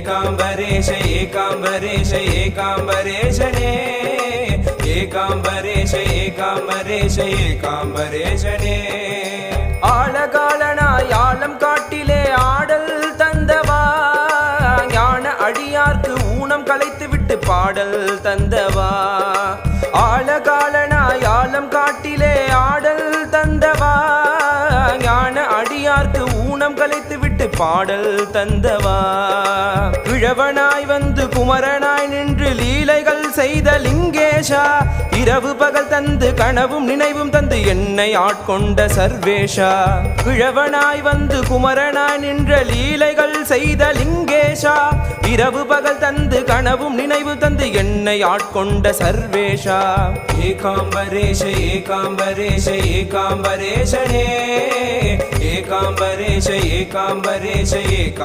ஏகாம்பரேஷ ஏகாம்பரேஷ ஏகாம்பரேஷனே ஏகாம்பரேஷ ஏகாம்பரேஷ ஏகாம்பரேஷனே ஆழகாலனாய் ஆழம் காட்டிலே ஆடல் தந்தவா ஞான அடியார்க்கு ஊனம் கலைத்து விட்டு பாடல் தந்தவா ஆழகாலனாய் ஆழம் காட்டிலே ஆடல் தந்தவா ஞான அடியார்க்கு ஊனம் கலைத்து விட்டு பாடல் தந்தவா கிழவனாய் வந்து குமரனாய் நின்று லீலைகள் செய்த லிங்கேஷா இரவு பகல் தந்து கனவும் நினைவும் தந்து என்னை ஆட்கொண்ட சர்வேஷா கிழவனாய் வந்து குமரனாய் நின்ற லீலைகள் செய்த லிங்கேஷா இரவு பகல் தந்து கனவும் நினைவு தந்து என்னை ஆட்கொண்ட சர்வேஷா ஏகாம்பரேஷ ஏகாம்பரேஷ ஏகாம்பரேஷனே ஏகாம்பரேஷ ஏகாம்பரேஷ ஏகா